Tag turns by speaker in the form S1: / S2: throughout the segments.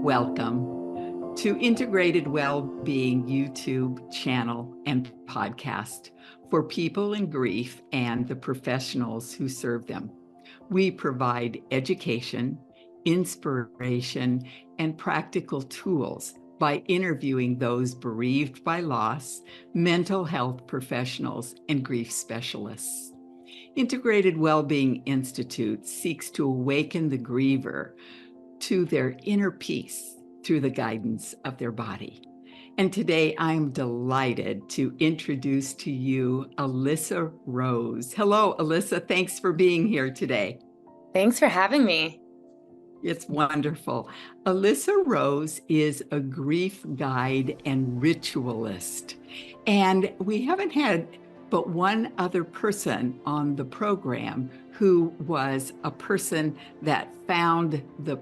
S1: Welcome to Integrated Wellbeing YouTube channel and podcast for people in grief and the professionals who serve them. We provide education, inspiration, and practical tools by interviewing those bereaved by loss, mental health professionals, and grief specialists. Integrated Wellbeing Institute seeks to awaken the griever to their inner peace through the guidance of their body. And today I'm delighted to introduce to you Alyssa Rose. Hello, Alyssa. Thanks for being here today.
S2: Thanks for having me.
S1: It's wonderful. Alyssa Rose is a grief guide and ritualist. And we haven't had but one other person on the program who was a person that found the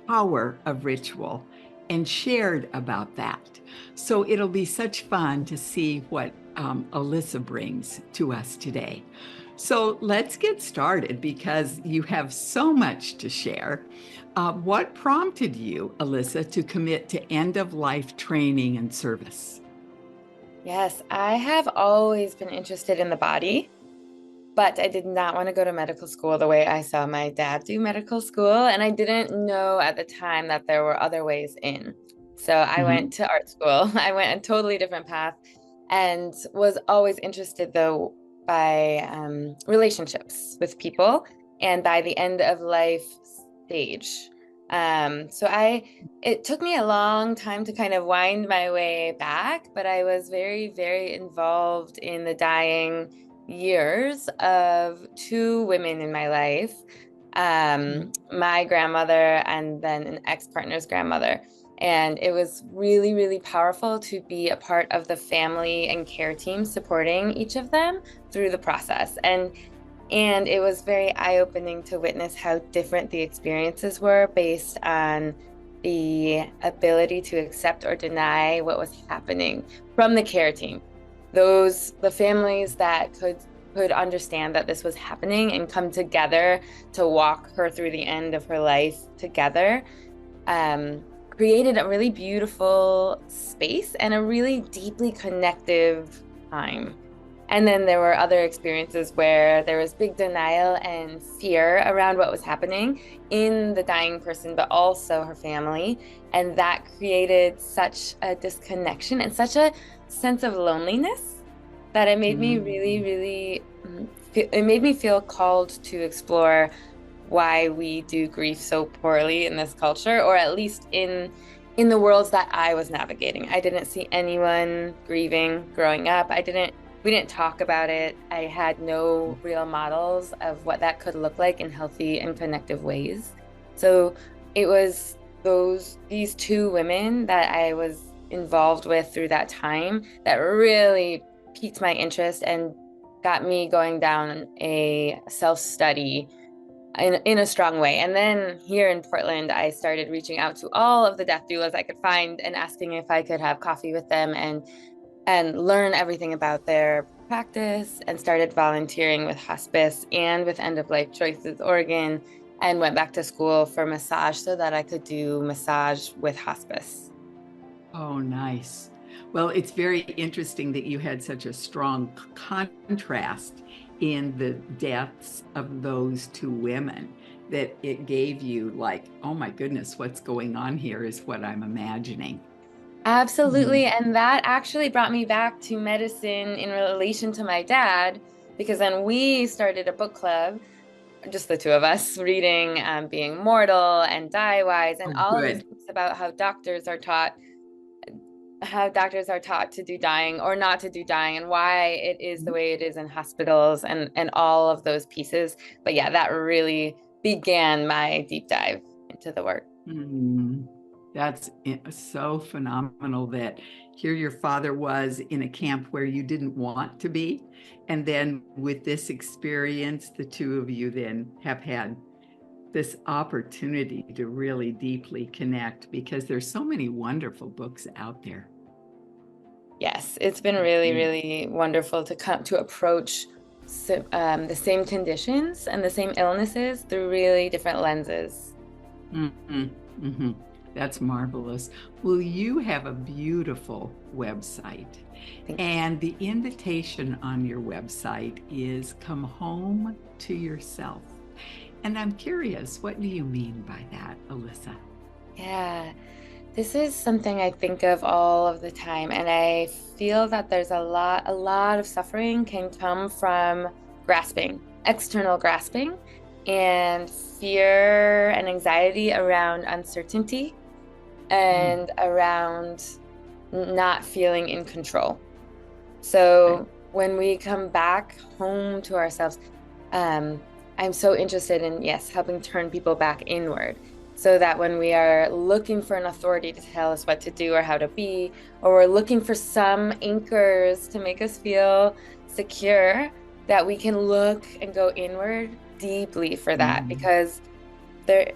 S1: power of ritual and shared about that. So it'll be such fun to see what Alyssa brings to us today. So let's get started because you have so much to share. What prompted you, Alyssa, to commit to end-of-life training and service?
S2: Yes, I have always been interested in the body, but I did not want to go to medical school the way I saw my dad do medical school. And I didn't know at the time that there were other ways in. So I went to art school. I went a totally different path and was always interested, though, by relationships with people and by the end of life stage. It took me a long time to kind of wind my way back, but I was very, very involved in the dying years of two women in my life, my grandmother and then an ex-partner's grandmother. And it was really, really powerful to be a part of the family and care team supporting each of them through the process. And it was very eye-opening to witness how different the experiences were based on the ability to accept or deny what was happening from the care team. The families that could understand that this was happening and come together to walk her through the end of her life together, created a really beautiful space and a really deeply connective time. And then there were other experiences where there was big denial and fear around what was happening in the dying person, but also her family. And that created such a disconnection and such a sense of loneliness that it made me it made me feel called to explore why we do grief so poorly in this culture, or at least in the worlds that I was navigating. I didn't see anyone grieving growing up. We didn't talk about it. I had no real models of what that could look like in healthy and connective ways. So it was these two women that I was involved with through that time that really piqued my interest and got me going down a self-study in a strong way. And then here in Portland, I started reaching out to all of the death doulas I could find and asking if I could have coffee with them and learn everything about their practice, and started volunteering with hospice and with End of Life Choices Oregon, and went back to school for massage so that I could do massage with hospice.
S1: Oh, nice. Well, it's very interesting that you had such a strong contrast in the deaths of those two women, that it gave you like, oh my goodness, what's going on here is what I'm imagining.
S2: Absolutely. And that actually brought me back to medicine in relation to my dad, because then we started a book club, just the two of us, reading Being Mortal and Die Wise and all of these books about how doctors are taught to do dying or not to do dying, and why it is the way it is in hospitals, and all of those pieces. But yeah, that really began my deep dive into the work.
S1: That's so phenomenal that here your father was in a camp where you didn't want to be. And then with this experience, the two of you then have had this opportunity to really deeply connect, because there's so many wonderful books out there.
S2: Yes, it's been really, really wonderful to approach the same conditions and the same illnesses through really different lenses.
S1: Mm-hmm. Mm-hmm. That's marvelous. Well, you have a beautiful website,
S2: Thank you.
S1: and the invitation on your website is come home to yourself. And I'm curious, what do you mean by that, Alyssa?
S2: Yeah, this is something I think of all of the time, and I feel that there's a lot of suffering can come from grasping, external grasping, and fear and anxiety around uncertainty
S1: Mm,
S2: and around not feeling in control.
S1: right.
S2: So when we come back home to ourselves, um, I'm so interested in, yes, helping turn people back inward so that when we are looking for an authority to tell us what to do or how to be, or we're looking for some anchors to make us feel secure, that we can look and go inward deeply for that
S1: Mm,
S2: because there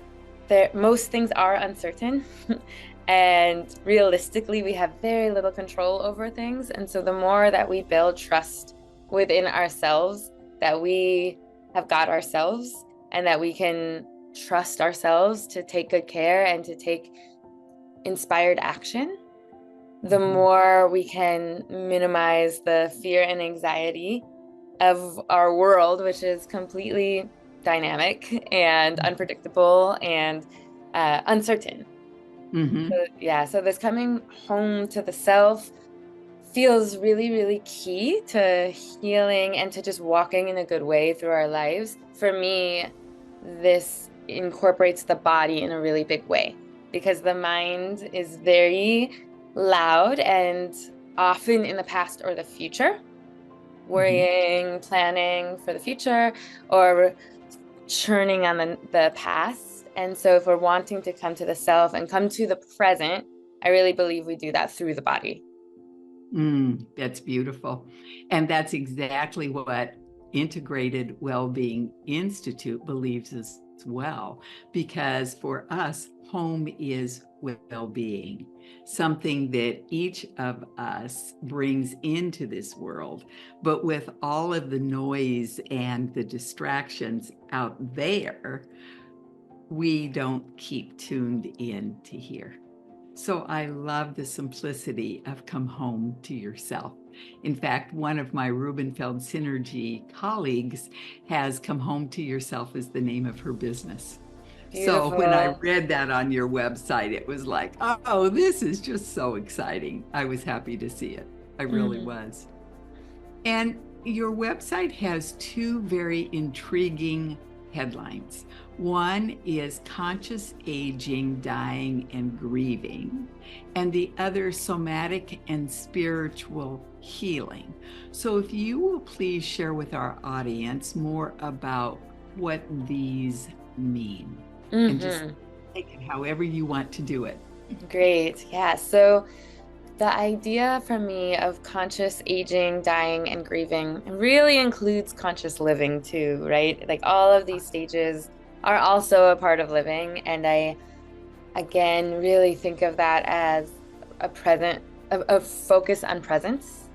S2: most things are uncertain and realistically we have very little control over things, and so the more that we build trust within ourselves that we have got ourselves and that we can trust ourselves to take good care and to take inspired action, the
S1: mhm,
S2: more we can minimize the fear and anxiety of our world, which is completely dynamic and unpredictable and uncertain.
S1: mhm,
S2: So, yeah, so this coming home to the self feels really, really key to healing and to just walking in a good way through our lives. For me, this incorporates the body in a really big way because the mind is very loud and often in the past or the future,
S1: mhm.
S2: worrying, planning for the future, or churning on the past. And so if we're wanting to come to the self and come to the present, I really believe we do that through the body.
S1: That's beautiful. And that's exactly what Integrated Wellbeing Institute believes as well, because for us, home is well-being, something that each of us brings into this world. But with all of the noise and the distractions out there, we don't keep tuned in to hear. So I love the simplicity of come home to yourself. In fact, one of my Rubenfeld Synergy colleagues has come home to yourself as the name of her business. So when I
S2: Beautiful.
S1: read that on your website, it was like, oh, this is just so exciting. I was happy to see it. I really
S2: Mhm.
S1: was. And your website has two very intriguing headlines. One is Conscious Aging, Dying, and Grieving, and the other Somatic and Spiritual Healing. So, if you will please share with our audience more about what these mean and just
S2: Mhm.
S1: take it however you want to do it.
S2: Great. Yeah. So the idea for me of conscious aging, dying, and grieving really includes conscious living too, right? Like all of these stages are also a part of living. And I, again, really think of that as a focus on presence.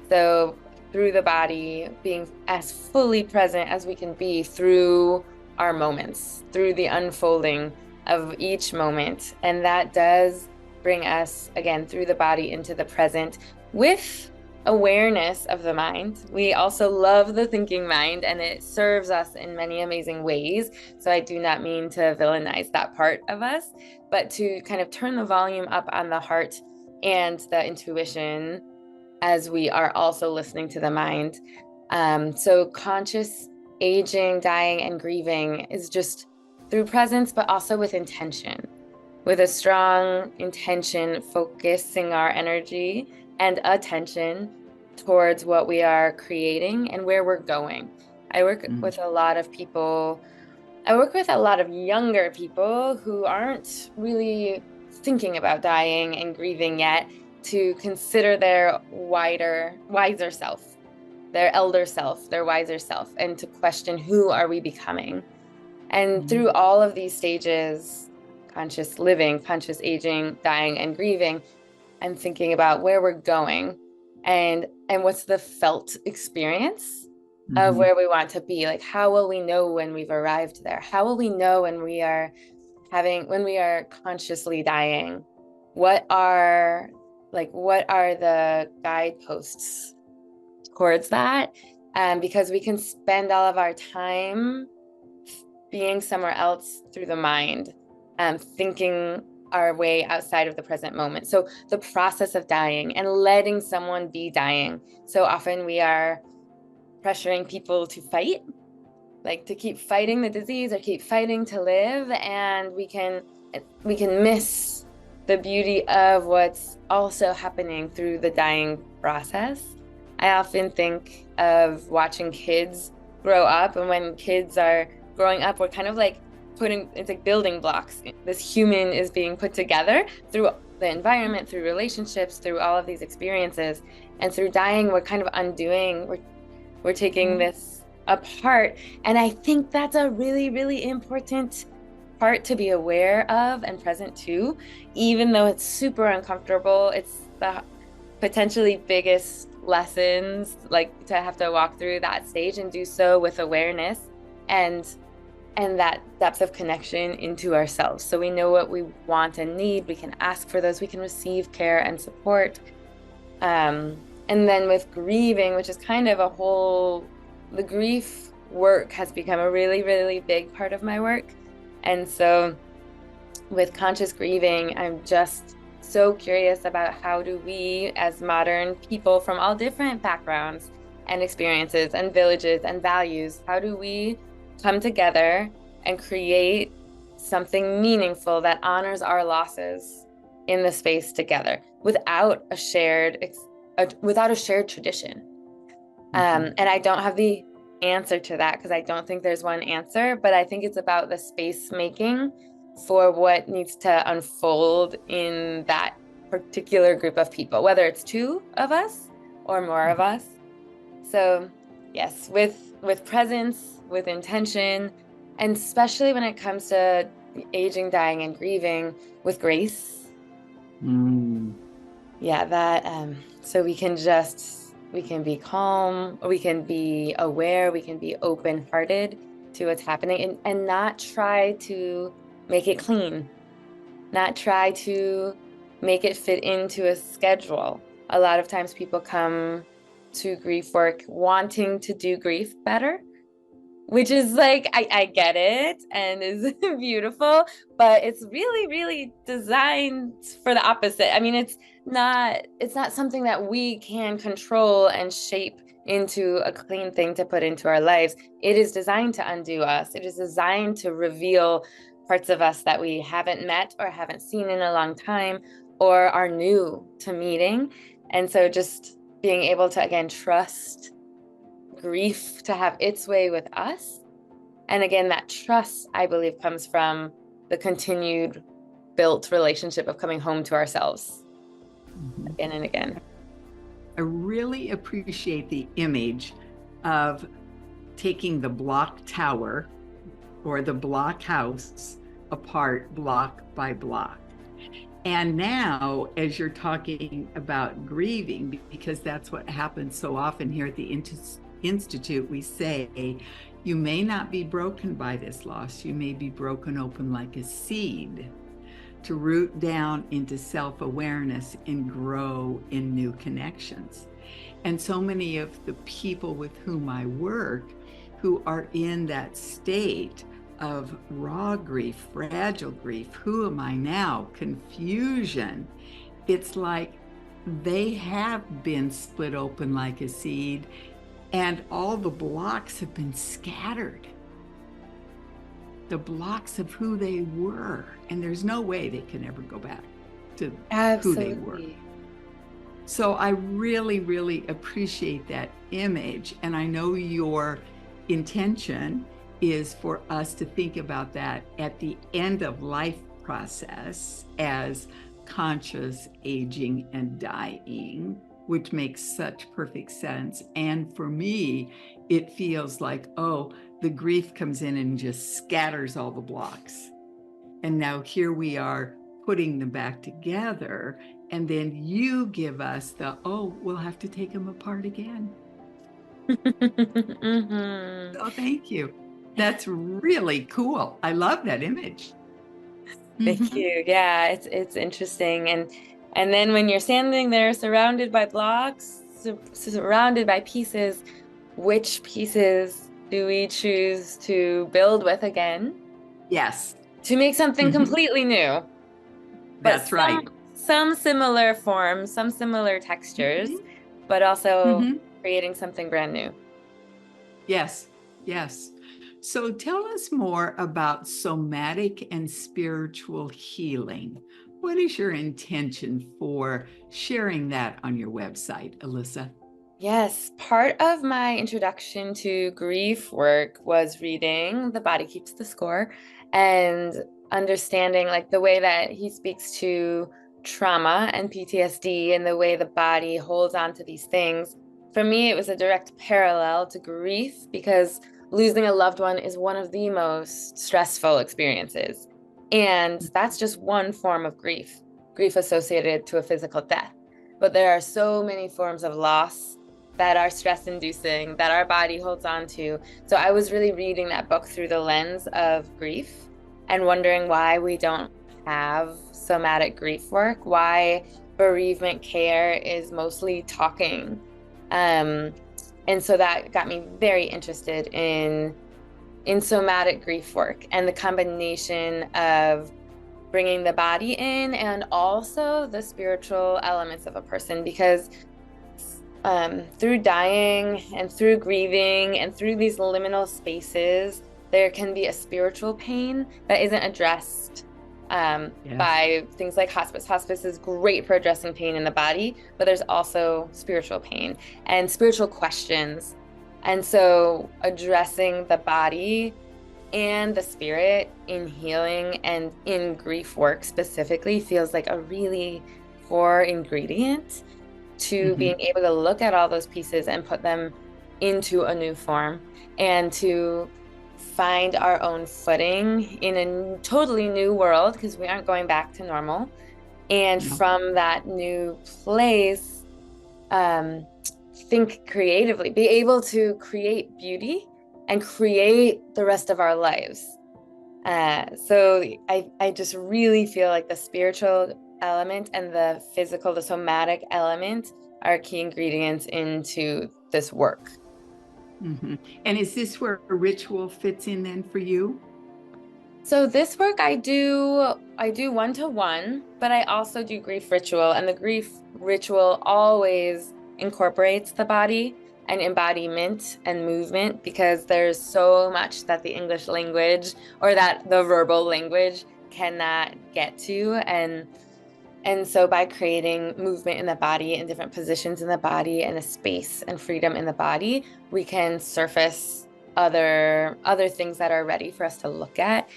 S2: So through the body, being as fully present as we can be through our moments, through the unfolding of each moment. And that does bring us again through the body into the present with awareness of the mind. We also love the thinking mind and it serves us in many amazing ways. So I do not mean to villainize that part of us, but to kind of turn the volume up on the heart and the intuition as we are also listening to the mind. So conscious aging, dying, and grieving is just through presence, but also with intention, with a strong intention, focusing our energy and attention towards what we are creating and where we're going. I work
S1: Mm,
S2: with a lot of people. I work with a lot of younger people who aren't really thinking about dying and grieving yet to consider their wiser self, their elder self, their wiser self, and to question who are we becoming. And
S1: mm,
S2: through all of these stages, conscious living, conscious aging, dying, and grieving, I'm thinking about where we're going and what's the felt experience of
S1: Mm-hmm.
S2: where we want to be. Like, how will we know when we've arrived there? How will we know when we are consciously dying? What are the guideposts towards that? Because we can spend all of our time being somewhere else through the mind, thinking our way outside of the present moment. So the process of dying and letting someone be dying. So often we are pressuring people to fight, like to keep fighting the disease or keep fighting to live, and we can miss the beauty of what's also happening through the dying process. I often think of watching kids grow up, and when kids are growing up, we're kind of like it's like building blocks. This human is being put together through the environment, through relationships, through all of these experiences. And through dying, we're kind of undoing, we're taking this apart. And I think that's a really, really important part to be aware of and present to, even though it's super uncomfortable. It's the potentially biggest lessons, like to have to walk through that stage and do so with awareness and that depth of connection into ourselves. So we know what we want and need. We can ask for those. We can receive care and support. And then with grieving, which is kind of the grief work has become a really, really big part of my work. And so with conscious grieving, I'm just so curious about how do we, as modern people from all different backgrounds and experiences and villages and values, how do we come together and create something meaningful that honors our losses in the space together without a shared tradition? And I don't have the answer to that because I don't think there's one answer, but I think it's about the space making for what needs to unfold in that particular group of people, whether it's two of us or more of us. So yes, with presence, with intention, and especially when it comes to aging, dying, and grieving, with grace. Yeah, that so we can be calm, we can be aware, we can be open-hearted to what's happening, and not try to make it clean, not try to make it fit into a schedule. A lot of times people come to grief work wanting to do grief better, which is like, I get it and is beautiful, but it's really, really designed for the opposite. I mean, it's not something that we can control and shape into a clean thing to put into our lives. It is designed to undo us. It is designed to reveal parts of us that we haven't met or haven't seen in a long time or are new to meeting. And so just being able to, again, trust grief to have its way with us. And again, that trust, I believe, comes from the continued built relationship of coming home to ourselves again and again.
S1: I really appreciate the image of taking the block tower or the block house apart block by block. And now, as you're talking about grieving, because that's what happens so often here at the Institute, we say, you may not be broken by this loss. You may be broken open like a seed to root down into self-awareness and grow in new connections. And so many of the people with whom I work who are in that state of raw grief, fragile grief, who am I now, confusion, it's like they have been split open like a seed and all the blocks have been scattered. The blocks of who they were, and there's no way they can ever go back to who they were. So I really, really appreciate that image. And I know your intention is for us to think about that at the end of life process as conscious aging and dying, which makes such perfect sense. And for me, it feels like, oh, the grief comes in and just scatters all the blocks. And now here we are putting them back together. And then you give us the, oh, we'll have to take them apart again.
S2: Mhm.
S1: Oh, thank you. That's really cool. I love that image.
S2: Thank
S1: Hmm.
S2: you. Yeah, it's interesting. And then when you're standing there surrounded by blocks, surrounded by pieces, which pieces do we choose to build with again
S1: Yes.
S2: to make something
S1: Hmm.
S2: completely new, but
S1: That's right.
S2: some similar forms, some similar textures,
S1: Hmm.
S2: but also
S1: Hmm.
S2: creating something brand new.
S1: Yes. Yes. So tell us more about somatic and spiritual healing. What is your intention for sharing that on your website, Alyssa?
S2: Yes, part of my introduction to grief work was reading The Body Keeps the Score and understanding like the way that he speaks to trauma and PTSD and the way the body holds on to these things. For me, it was a direct parallel to grief because losing a loved one is one of the most stressful experiences. And that's just one form of grief, grief associated to a physical death. But there are so many forms of loss that are stress inducing, that our body holds on to. So I was really reading that book through the lens of grief and wondering why we don't have somatic grief work, why bereavement care is mostly talking. Um, and so that got me very interested in somatic grief work and the combination of bringing the body in and also the spiritual elements of a person because through dying and through grieving and through these liminal spaces, there can be a spiritual pain that isn't addressed
S1: Yes.
S2: by things like hospice. Hospice is great for addressing pain in the body, but there's also spiritual pain and spiritual questions. And so addressing the body and the spirit in healing and in grief work specifically feels like a really core ingredient to
S1: Hmm.
S2: being able to look at all those pieces and put them into a new form and to find our own footing in a totally new world because we aren't going back to normal. And
S1: No.
S2: from that new place, um, think creatively, be able to create beauty and create the rest of our lives. So I just really feel like the spiritual element and the physical, the somatic element are key ingredients into this work.
S1: Hmm. And is this where a ritual fits in then for you?
S2: So this work I do one-to-one, but I also do grief ritual, and the grief ritual always incorporates the body and embodiment and movement because there's so much that the English language or that the verbal language cannot get to. And so by creating movement in the body and different positions in the body and a space and freedom in the body, we can surface other things that are ready for us to look at.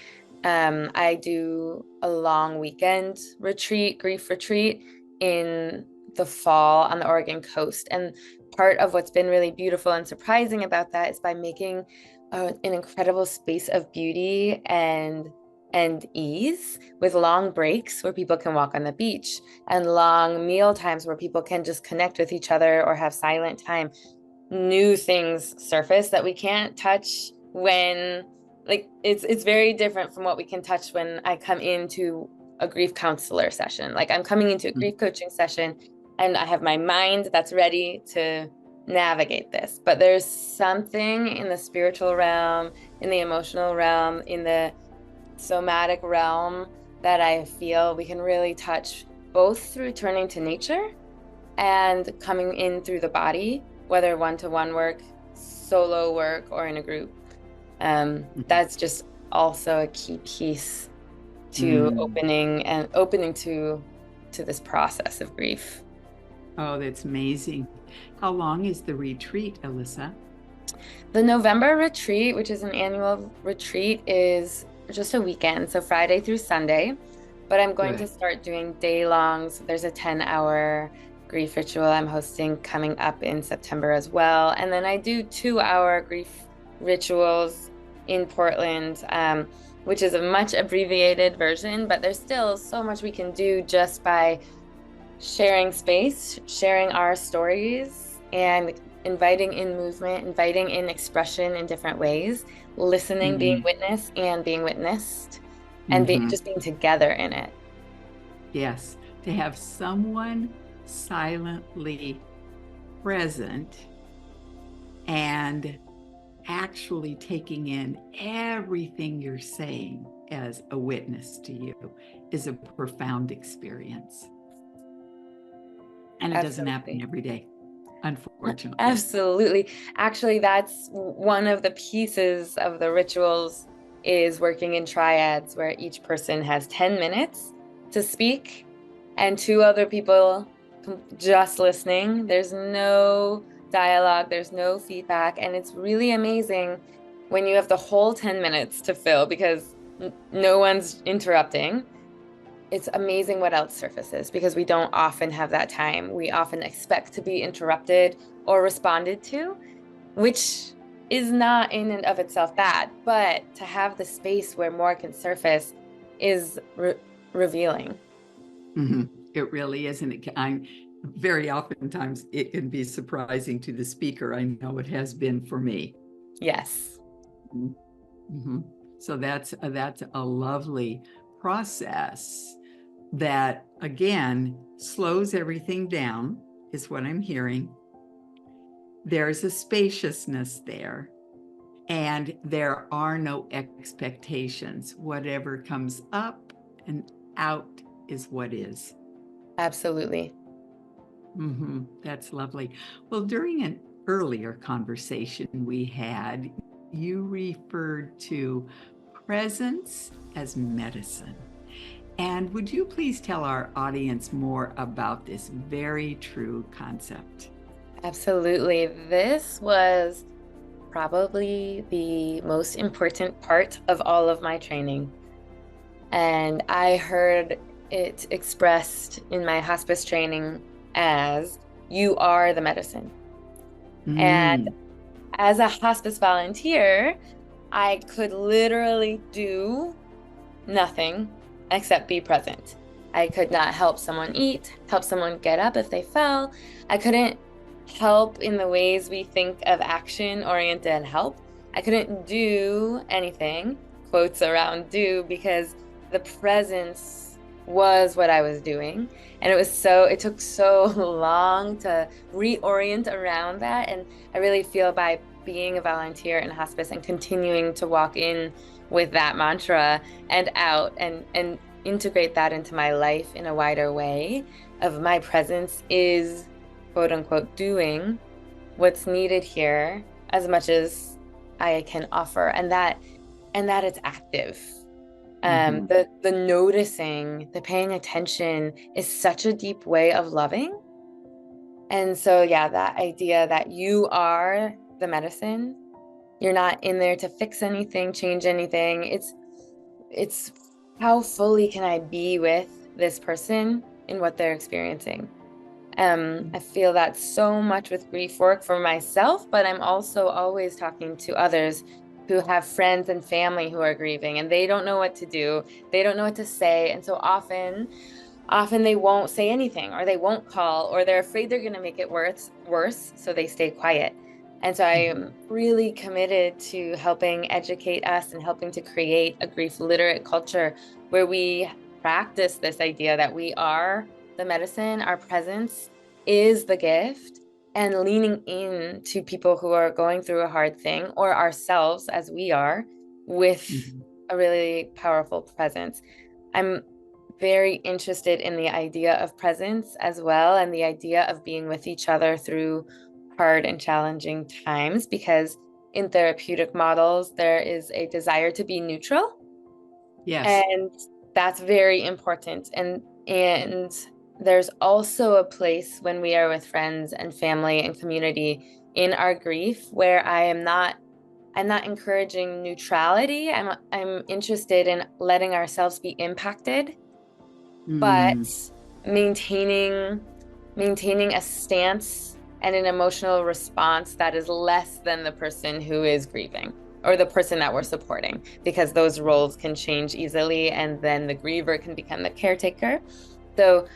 S2: I do a long weekend retreat, grief retreat in the fall on the Oregon coast. And part of what's been really beautiful and surprising about that is by making an incredible space of beauty and ease with long breaks where people can walk on the beach and long meal times where people can just connect with each other or have silent time. New things surface that we can't touch when like it's very different from what we can touch when I come into a grief counselor session. Like I'm coming into a grief coaching session and I have my mind that's ready to navigate this. But there's something in the spiritual realm, in the emotional realm, in the somatic realm that I feel we can really touch both through turning to nature and coming in through the body, whether one-to-one work, solo work, or in a group. That's just also a key piece to
S1: Mm.
S2: opening to this process of grief.
S1: Oh, that's amazing. How long is the retreat, Alyssa?
S2: The November retreat, which is an annual retreat, is just a weekend, so Friday through Sunday. But I'm going to
S1: Good.
S2: start doing day longs. There's a 10-hour grief ritual I'm hosting coming up in September as well. And then I do 2-hour grief rituals in Portland, which is a much abbreviated version, but there's still so much we can do just by sharing space, sharing our stories, and inviting in movement, inviting in expression in different ways, listening, being
S1: Mm-hmm.
S2: witness and being witnessed, and
S1: Mm-hmm.
S2: just being together in it.
S1: Yes, to have someone silently present and actually taking in everything you're saying as a witness to you is a profound experience. And it doesn't happen
S2: Absolutely.
S1: every day, unfortunately.
S2: Absolutely. Actually, that's one of the pieces of the rituals is working in triads where each person has 10 minutes to speak and two other people just listening. There's no dialogue, there's no feedback, and it's really amazing when you have the whole 10 minutes to fill because no one's interrupting. It's amazing what else surfaces because we don't often have that time. We often expect to be interrupted or responded to, which is not in and of itself bad, but to have the space where more can surface is revealing.
S1: Mm-hmm. It really is. And I'm very oftentimes it can be surprising to the speaker. I know it has been for me.
S2: Yes.
S1: Mm-hmm. So that's a lovely process that again slows everything down, is what I'm hearing. There's a spaciousness there, and there are no expectations. Whatever comes up and out is what is.
S2: Absolutely.
S1: Mm-hmm. That's lovely. Well, during an earlier conversation we had, you referred to presence as medicine. And would you please tell our audience more about this very true concept?
S2: Absolutely. This was probably the most important part of all of my training. And I heard it expressed in my hospice training as you are the medicine. And
S1: Mm.
S2: as a hospice volunteer, I could literally do nothing except be present. I could not help someone eat, help someone get up if they fell. I couldn't help in the ways we think of action-oriented help. I couldn't do anything, quotes around do, because the presence was what I was doing. And it took so long to reorient around that. And I really feel by being a volunteer in hospice and continuing to walk in with that mantra and out and integrate that into my life in a wider way of my presence is quote unquote doing what's needed here as much as I can offer, and that it's active.
S1: Mm-hmm.
S2: The noticing, the paying attention is such a deep way of loving. And so yeah, that idea that you are the medicine, you're not in there to fix anything, change anything. It's how fully can I be with this person in what they're experiencing. I feel that so much with grief work for myself, but I'm also always talking to others who have friends and family who are grieving and they don't know what to do. They don't know what to say. And so often they won't say anything or they won't call or they're afraid they're going to make it worse, so they stay quiet. And so I'm really committed to helping educate us and helping to create a grief literate culture where we practice this idea that we are the medicine, our presence is the gift, and leaning in to people who are going through a hard thing or ourselves as we are with
S1: Mm-hmm.
S2: a really powerful presence. I'm very interested in the idea of presence as well and the idea of being with each other through hard and challenging times, because in therapeutic models, there is a desire to be neutral.
S1: Yes.
S2: And that's very important. And there's also a place when we are with friends and family and community in our grief where I'm not encouraging neutrality. I'm interested in letting ourselves be impacted, but
S1: Mm.
S2: maintaining a stance and an emotional response that is less than the person who is grieving or the person that we're supporting, because those roles can change easily and then the griever can become the caretaker. So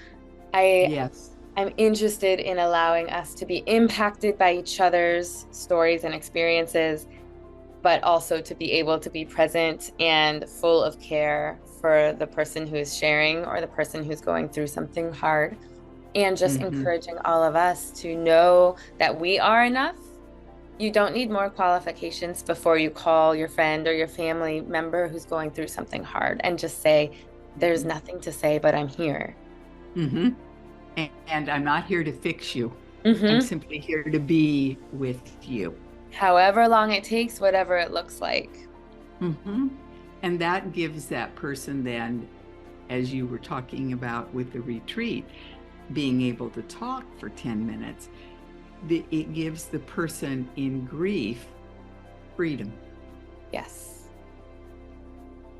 S2: I
S1: Yes.
S2: I'm interested in allowing us to be impacted by each other's stories and experiences, but also to be able to be present and full of care for the person who is sharing or the person who's going through something hard. And just encouraging all of us to know that we are enough. You don't need more qualifications before you call your friend or your family member who's going through something hard and just say, there's nothing to say, but I'm here.
S1: And I'm not here to fix you. I'm
S2: Mm-hmm.
S1: simply here to be with you.
S2: However long it takes, whatever it looks like.
S1: And that gives that person then, as you were talking about with the retreat, being able to talk for 10 minutes, it gives the person in grief freedom.
S2: Yes.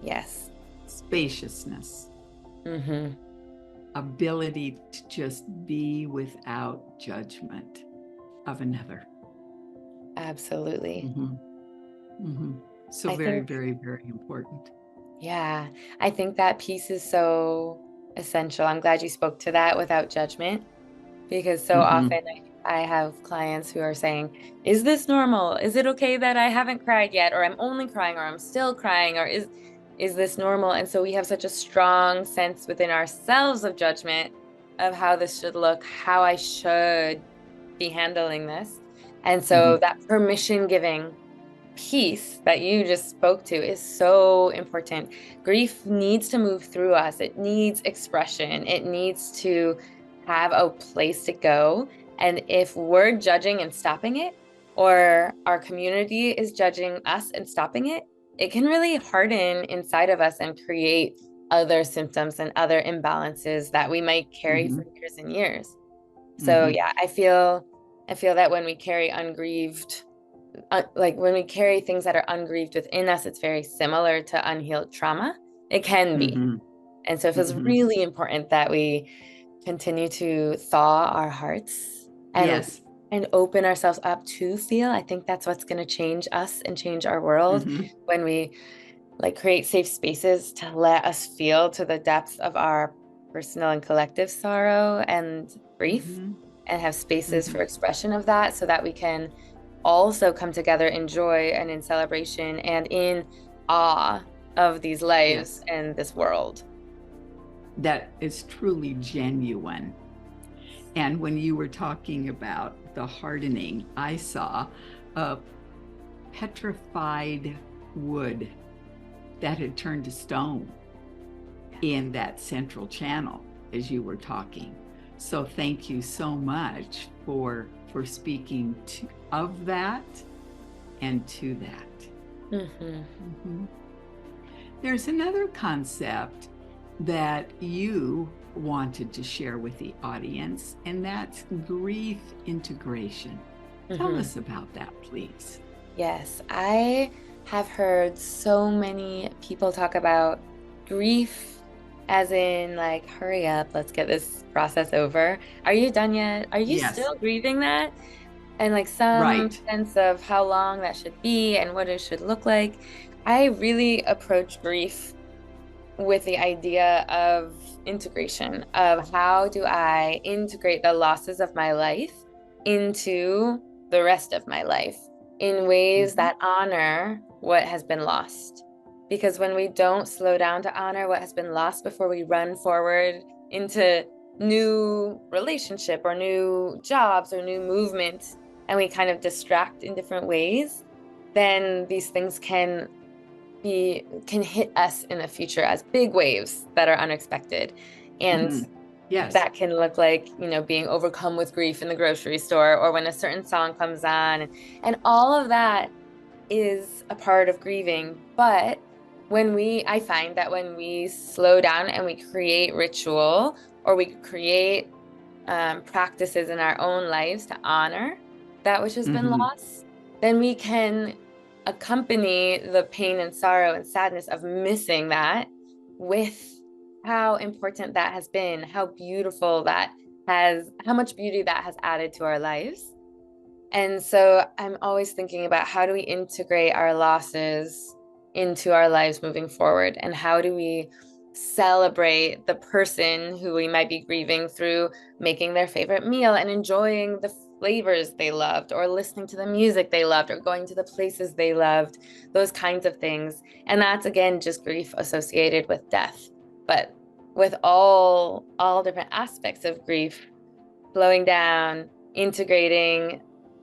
S2: Yes.
S1: Spaciousness. Ability to just be without judgment of another.
S2: Absolutely.
S1: So very, very, very important.
S2: Yeah, I think that piece is so essential. I'm glad you spoke to that, without judgment, because so often I have clients who are saying, is this normal? Is it okay that I haven't cried yet? Or I'm only crying, or I'm still crying, or is this normal? And so we have such a strong sense within ourselves of judgment of how this should look, how I should be handling this. And so that permission giving piece that you just spoke to is so important. Grief needs to move through us. It needs expression. It needs to have a place to go. And if we're judging and stopping it, or our community is judging us and stopping it, it can really harden inside of us and create other symptoms and other imbalances that we might carry for years and years. So yeah, I feel that when we carry ungrieved, like when we carry things that are ungrieved within us, it's very similar to unhealed trauma. It can be. And so it feels really important that we continue to thaw our hearts and open ourselves up to feel. I think that's what's going to change us and change our world when we like create safe spaces to let us feel to the depths of our personal and collective sorrow and grief, and have spaces for expression of that, so that we can also come together in joy and in celebration and in awe of these lives and this world.
S1: That is truly genuine. And when you were talking about the hardening, I saw a petrified wood that had turned to stone in that central channel as you were talking. So thank you so much for speaking of that and to that. There's another concept that you wanted to share with the audience, and that's grief integration. Tell us about that, please.
S2: Yes, I have heard so many people talk about grief as in like, hurry up, let's get this process over. Are you done yet? Are you still grieving that? And like some sense of how long that should be and what it should look like. I really approach grief with the idea of integration, of how do I integrate the losses of my life into the rest of my life in ways that honor what has been lost. Because when we don't slow down to honor what has been lost before we run forward into new relationship or new jobs or new movement, and we kind of distract in different ways, then these things can hit us in the future as big waves that are unexpected. And that can look like, being overcome with grief in the grocery store, or when a certain song comes on, and all of that is a part of grieving. But I find that when we slow down and we create ritual, or we create practices in our own lives to honor that which has been lost, then we can accompany the pain and sorrow and sadness of missing that with how important that has been, how much beauty that has added to our lives. And so I'm always thinking about, how do we integrate our losses into our lives moving forward? And how do we celebrate the person who we might be grieving through making their favorite meal and enjoying the flavors they loved, or listening to the music they loved, or going to the places they loved, those kinds of things. And that's, again, just grief associated with death. But with all different aspects of grief, slowing down, integrating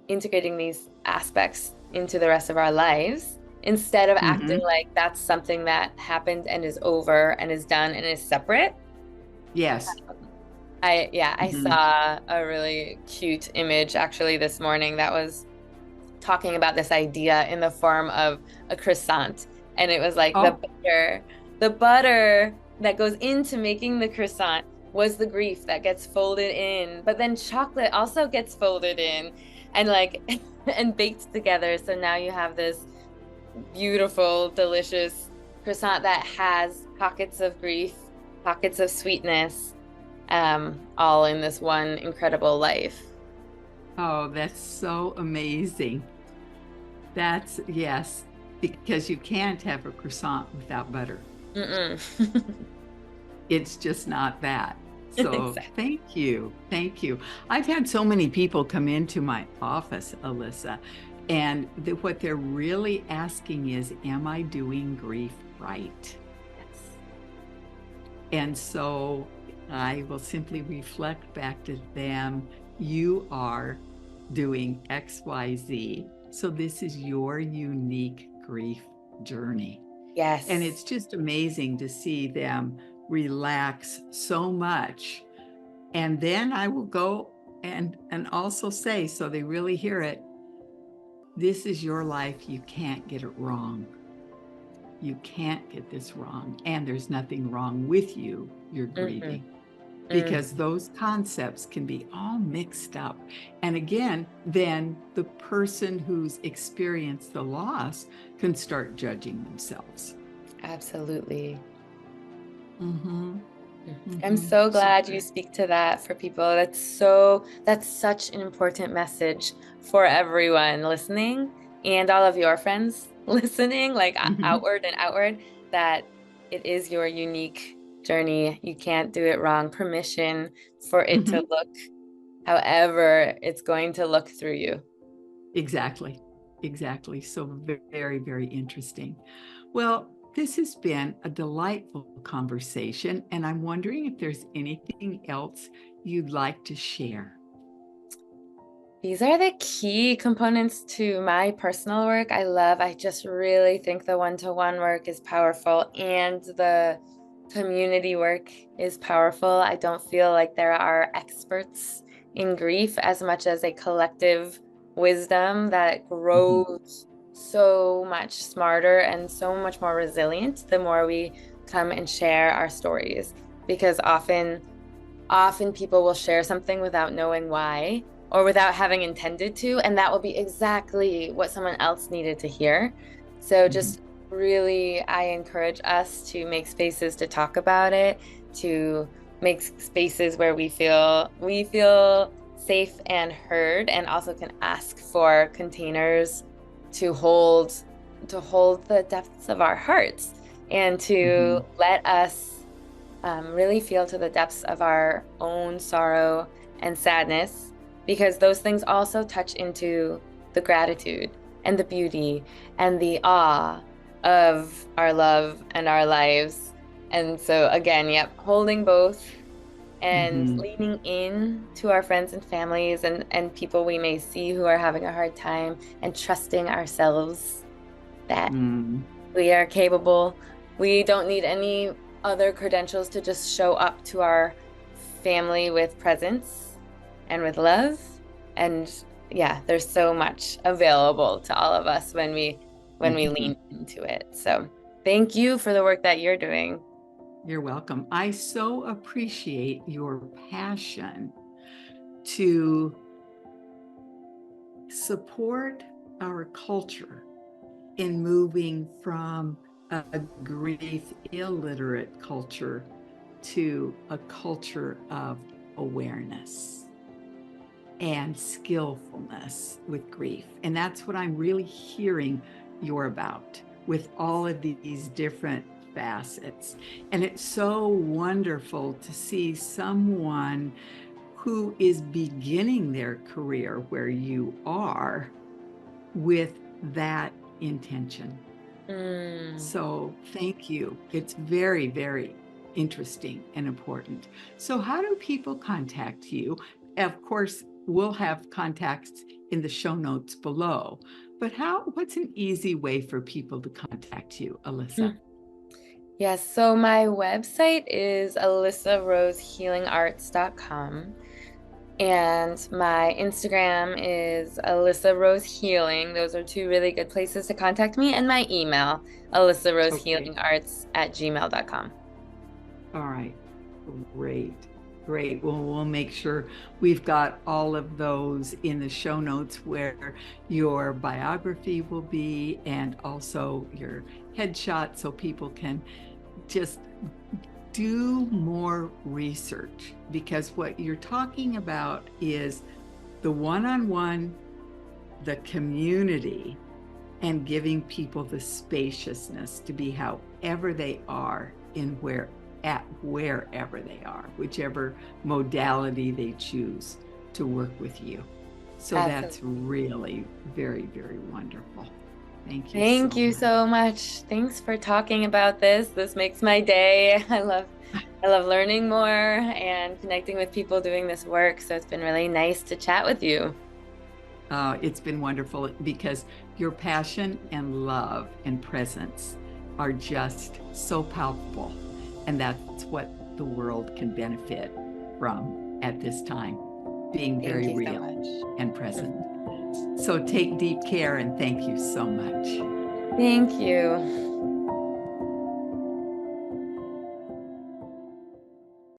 S2: these aspects into the rest of our lives, instead of acting like that's something that happened and is over and is done and is separate.
S1: Yes.
S2: I saw a really cute image actually this morning that was talking about this idea in the form of a croissant. And it was like the butter that goes into making the croissant was the grief that gets folded in, but then chocolate also gets folded in and like and baked together. So now you have this beautiful, delicious croissant that has pockets of grief, pockets of sweetness, all in this one incredible life.
S1: Oh, that's so amazing. That's, yes, because you can't have a croissant without butter. It's just not that. So
S2: Exactly.
S1: thank you. Thank you. I've had so many people come into my office, Alyssa, and what they're really asking is, am I doing grief right?
S2: Yes.
S1: And so I will simply reflect back to them, you are doing XYZ. So this is your unique grief journey.
S2: Yes.
S1: And it's just amazing to see them relax so much. And then I will go and also say, so they really hear it, this is your life. You can't get it wrong. You can't get this wrong. And there's nothing wrong with you. You're grieving. Because those concepts can be all mixed up. And again, then the person who's experienced the loss can start judging themselves.
S2: Absolutely.
S1: Mm-hmm.
S2: I'm so glad you speak to that for people. That's such an important message for everyone listening and all of your friends listening, like outward, that it is your unique journey. You can't do it wrong. Permission for it to look however it's going to look through you.
S1: Exactly. Exactly. So very, very interesting. Well, this has been a delightful conversation, and I'm wondering if there's anything else you'd like to share.
S2: These are the key components to my personal work. I just really think the one-to-one work is powerful and the community work is powerful. I don't feel like there are experts in grief as much as a collective wisdom that grows so much smarter and so much more resilient the more we come and share our stories. Because often people will share something without knowing why or without having intended to, and that will be exactly what someone else needed to hear. So just really, I encourage us to make spaces to talk about it, to make spaces where we feel safe and heard, and also can ask for containers to hold the depths of our hearts and to let us really feel to the depths of our own sorrow and sadness, because those things also touch into the gratitude and the beauty and the awe of our love and our lives. And so again, holding both and leaning in to our friends and families and people we may see who are having a hard time, and trusting ourselves that we are capable. We don't need any other credentials to just show up to our family with presence and with love. And there's so much available to all of us when we lean into it. So thank you for the work that you're doing.
S1: You're welcome. I so appreciate your passion to support our culture in moving from a grief illiterate culture to a culture of awareness and skillfulness with grief. And that's what I'm really hearing you're about, with all of these different facets. And it's so wonderful to see someone who is beginning their career where you are with that intention. So thank you. It's very, very interesting and important. So how do people contact you? Of course, we'll have contacts in the show notes below, but what's an easy way for people to contact you, Alyssa?
S2: Yes, so my website is alyssarosehealingarts.com. And my Instagram is Alyssa Rose Healing. Those are two really good places to contact me. And my email, alyssarosehealingarts@gmail.com.
S1: All right. Great. Great. Well, we'll make sure we've got all of those in the show notes where your biography will be and also your headshot so people can just do more research, because what you're talking about is the one-on-one, the community, and giving people the spaciousness to be however they are wherever they are, whichever modality they choose to work with you. So that's really very, very wonderful. Thank you.
S2: Thank you so much. Thanks for talking about this. This makes my day. I love learning more and connecting with people doing this work. So it's been really nice to chat with you.
S1: It's been wonderful because your passion and love and presence are just so palpable. And that's what the world can benefit from at this time, being very real and present. So take deep care and thank you so much.
S2: Thank you.